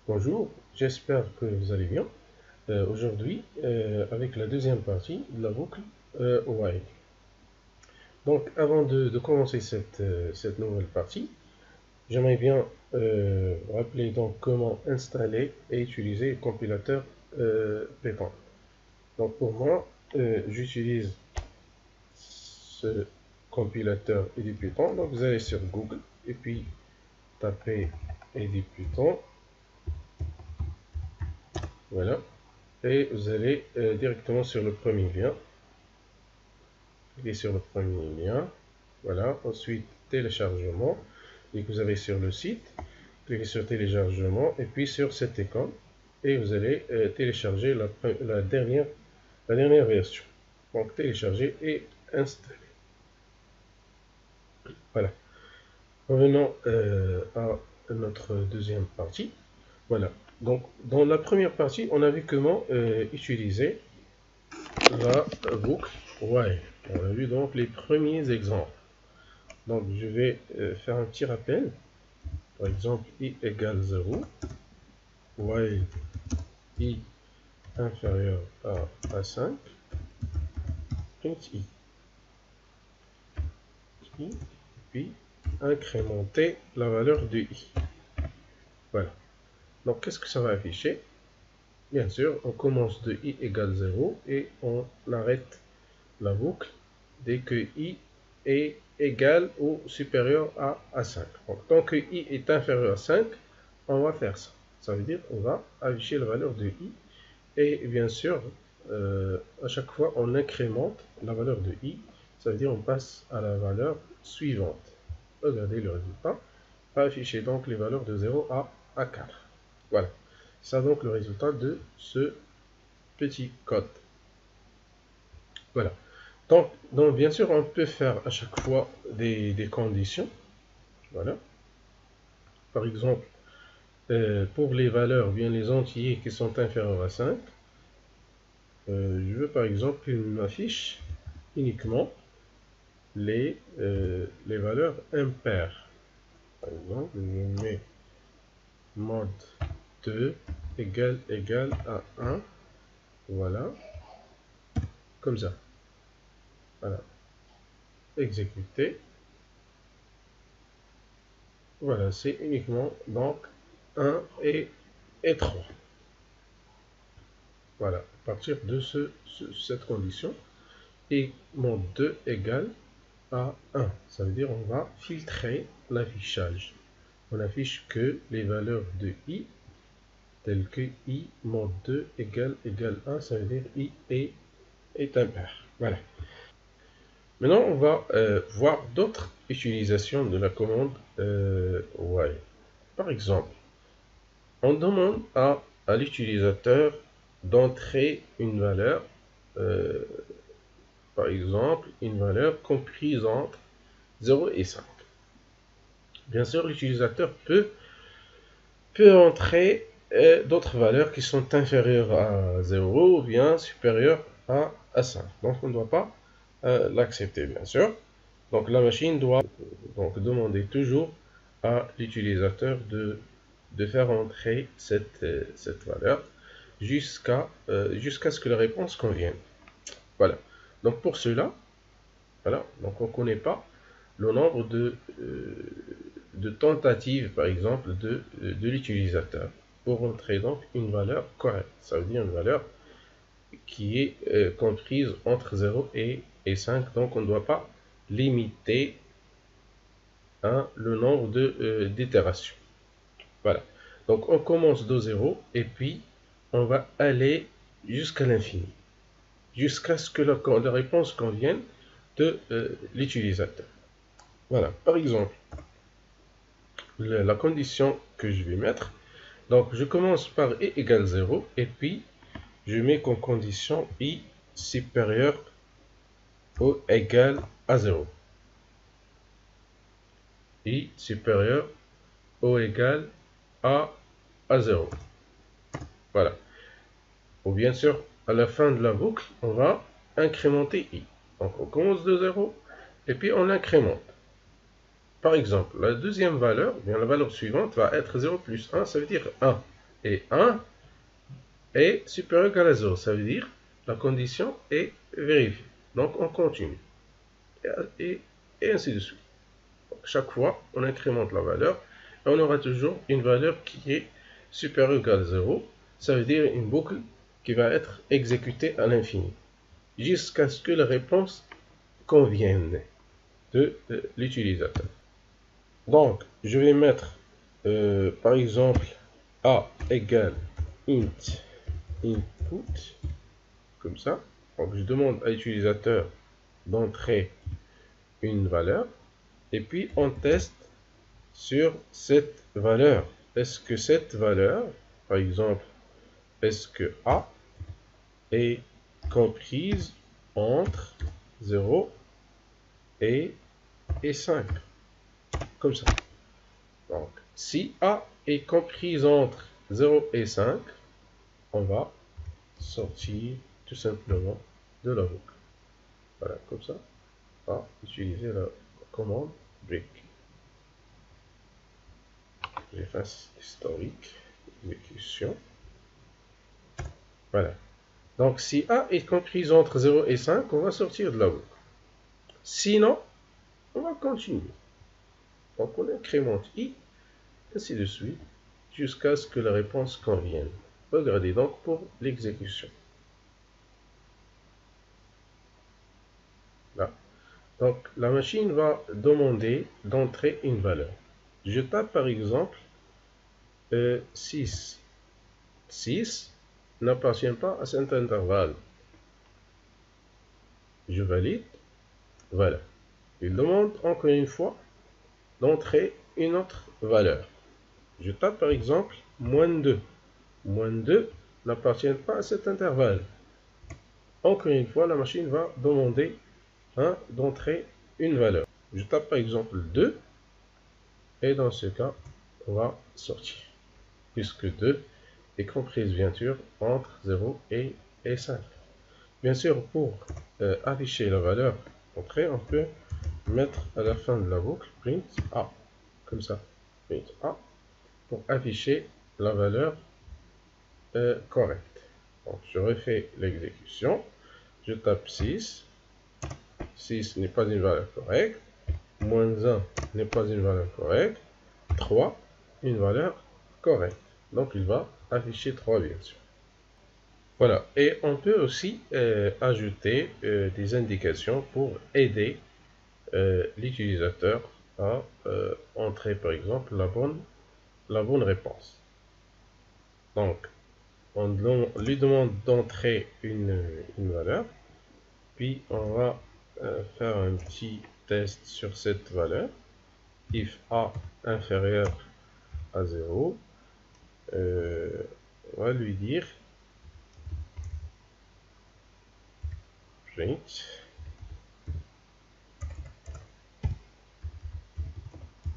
Bonjour, j'espère que vous allez bien. Aujourd'hui, avec la deuxième partie de la boucle while. Donc, avant de commencer cette nouvelle partie, j'aimerais bien rappeler donc comment installer et utiliser le compilateur Python. Donc, pour moi, j'utilise ce compilateur EduPython. Donc, vous allez sur Google et puis tapez EduPython. Voilà. Et vous allez directement sur le premier lien. Cliquez sur le premier lien. Voilà. Ensuite, téléchargement. Et que vous avez sur le site. Cliquez sur téléchargement et puis sur cette icône. Et vous allez télécharger la dernière version. Donc, télécharger et installer. Voilà. Revenons à notre deuxième partie. Voilà. Donc, dans la première partie, on a vu comment utiliser la boucle while. On a vu donc les premiers exemples. Donc, je vais faire un petit rappel. Par exemple, i égale 0, while i inférieur à 5, print i. Puis, incrémenter la valeur de i. Voilà. Donc, qu'est-ce que ça va afficher? Bien sûr, on commence de i égale 0 et on arrête la boucle dès que i est égal ou supérieur à 5. Donc, tant que i est inférieur à 5, on va faire ça. Ça veut dire qu'on va afficher la valeur de i. Et bien sûr, à chaque fois, on incrémente la valeur de i. Ça veut dire qu'on passe à la valeur suivante. Regardez le résultat. On va afficher donc les valeurs de 0 à 4. Voilà. Ça donc le résultat de ce petit code. Voilà. Donc, bien sûr, on peut faire à chaque fois des conditions. Voilà. Par exemple, pour les valeurs, bien les entiers qui sont inférieurs à 5, je veux par exemple qu'il m'affiche uniquement les valeurs impaires. Par exemple, je mets mod 2 égale à 1. Voilà. Comme ça. Voilà. Exécuter. Voilà, c'est uniquement donc 1 et 3. Voilà, à partir de cette condition, et mon 2 égale à 1. Ça veut dire on va filtrer l'affichage. On affiche que les valeurs de i, telles que i mod 2 égale 1, ça veut dire i est impair. Voilà. Maintenant, on va voir d'autres utilisations de la commande while. Par exemple, on demande à l'utilisateur d'entrer une valeur, par exemple, une valeur comprise entre 0 et 5. Bien sûr, l'utilisateur peut entrer d'autres valeurs qui sont inférieures à 0 ou bien supérieures à 5. Donc, on ne doit pas l'accepter, bien sûr. Donc, la machine doit donc demander toujours à l'utilisateur de faire entrer cette valeur jusqu'à ce que la réponse convienne. Voilà. Donc, pour cela, voilà, donc on ne connaît pas le nombre de tentatives, par exemple, de l'utilisateur pour entrer donc une valeur correcte. Ça veut dire une valeur qui est comprise entre 0 et 5. Donc, on ne doit pas limiter le nombre d'itérations. Voilà. Donc, on commence de 0 et puis on va aller jusqu'à l'infini, jusqu'à ce que la réponse convienne de l'utilisateur. Voilà. Par exemple, la condition que je vais mettre, donc je commence par i égale 0 et puis je mets comme condition i supérieur ou égal à 0. I supérieur ou égal à 0. Voilà. Ou bien sûr, à la fin de la boucle, on va incrémenter i. Donc on commence de 0 et puis on l'incrémente. Par exemple, la deuxième valeur, bien la valeur suivante va être 0 plus 1, ça veut dire 1. et 1 est supérieur ou égal à 0. Ça veut dire la condition est vérifiée. Donc on continue. Et ainsi de suite. Donc, chaque fois, on incrémente la valeur et on aura toujours une valeur qui est supérieure ou égale à 0. Ça veut dire une boucle qui va être exécutée à l'infini jusqu'à ce que la réponse convienne de l'utilisateur. Donc, je vais mettre par exemple a égale int input, comme ça. Donc, je demande à l'utilisateur d'entrer une valeur et puis on teste sur cette valeur. Est-ce que cette valeur, par exemple, est-ce que a est comprise entre 0 et 5, comme ça. Donc, si a est comprise entre 0 et 5, on va sortir tout simplement de la boucle. Voilà, comme ça, on va utiliser la commande break. J'efface historique, exécution. Voilà. Donc, si a est comprise entre 0 et 5, on va sortir de la boucle. Sinon, on va continuer. Donc, on incrémente i, ainsi de suite, jusqu'à ce que la réponse convienne. Regardez donc pour l'exécution. Là. Donc, la machine va demander d'entrer une valeur. Je tape par exemple 6. 6 n'appartient pas à cet intervalle. Je valide. Voilà. Il demande encore une fois d'entrer une autre valeur. Je tape par exemple moins 2. Moins 2 n'appartient pas à cet intervalle. Encore une fois, la machine va demander d'entrer une valeur. Je tape par exemple 2 et dans ce cas, on va sortir. Puisque 2 est comprise bien sûr entre 0 et 5. Bien sûr, pour afficher la valeur entrée, on peut mettre à la fin de la boucle print A, comme ça, print A, pour afficher la valeur correcte. Donc, je refais l'exécution, je tape 6, 6 n'est pas une valeur correcte, moins 1 n'est pas une valeur correcte, 3, une valeur correcte. Donc, il va afficher 3 bien sûr. Voilà, et on peut aussi ajouter des indications pour aider l'utilisateur à entrer par exemple la bonne réponse. Donc, on lui demande d'entrer une valeur, puis on va faire un petit test sur cette valeur. If a inférieur à 0, on va lui dire print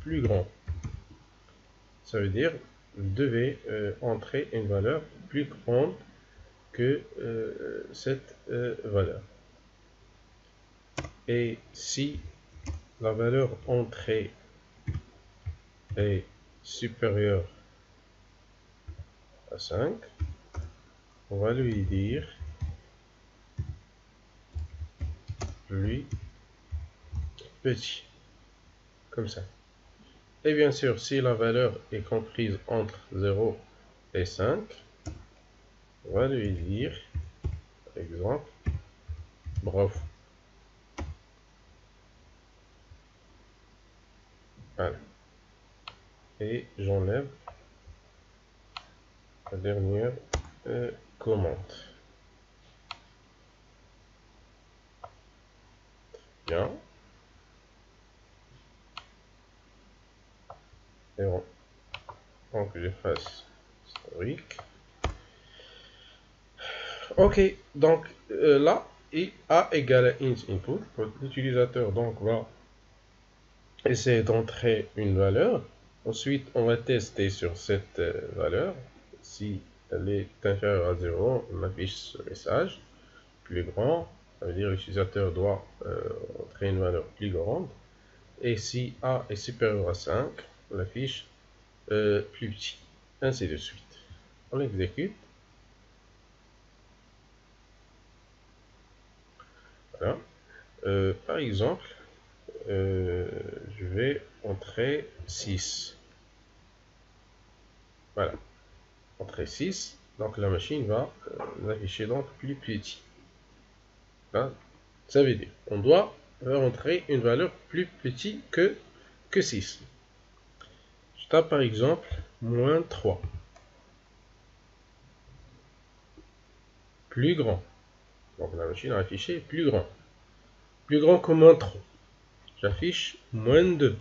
plus grand. Ça veut dire vous devez entrer une valeur plus grande que cette valeur. Et si la valeur entrée est supérieure à 5, on va lui dire plus petit, comme ça. Et bien sûr, si la valeur est comprise entre 0 et 5, on va lui dire, par exemple, bravo. Voilà. Et j'enlève la dernière commande. Bien. Et bon. Donc j'efface historique. Ok, donc là, a égale à int input. L'utilisateur donc va essayer d'entrer une valeur. Ensuite, on va tester sur cette valeur. Si elle est inférieure à 0, on affiche ce message. Plus grand, ça veut dire l'utilisateur doit entrer une valeur plus grande. Et si a est supérieur à 5, on affiche plus petit. Ainsi de suite. On exécute. Voilà. Par exemple, je vais entrer 6. Voilà. Entrer 6. Donc la machine va l'afficher donc plus petit. Hein. Ça veut dire on doit rentrer une valeur plus petite que 6. Je tape par exemple moins 3. Plus grand. Donc la machine a affiché plus grand. Plus grand que moins 3. J'affiche moins 2.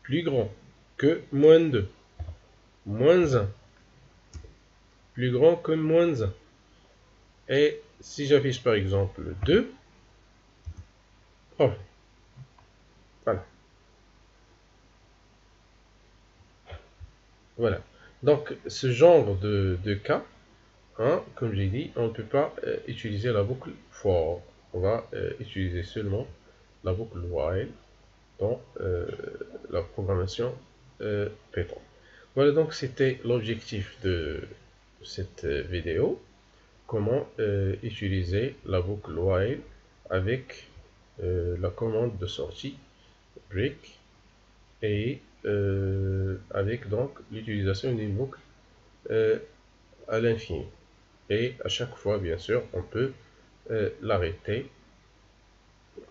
Plus grand que moins 2. Moins 1. Plus grand que moins 1. Et si j'affiche par exemple 2, oh, voilà. Voilà. Donc ce genre de cas, hein, comme j'ai dit, on ne peut pas utiliser la boucle for. On va utiliser seulement la boucle while dans la programmation Python. Voilà, donc c'était l'objectif de cette vidéo. Comment utiliser la boucle while avec la commande de sortie break et avec donc l'utilisation d'une boucle à l'infini. Et à chaque fois, bien sûr, on peut l'arrêter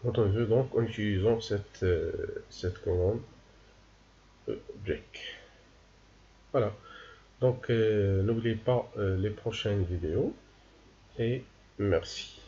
quand on veut, donc en utilisant cette commande break. Voilà. Donc n'oubliez pas les prochaines vidéos et merci.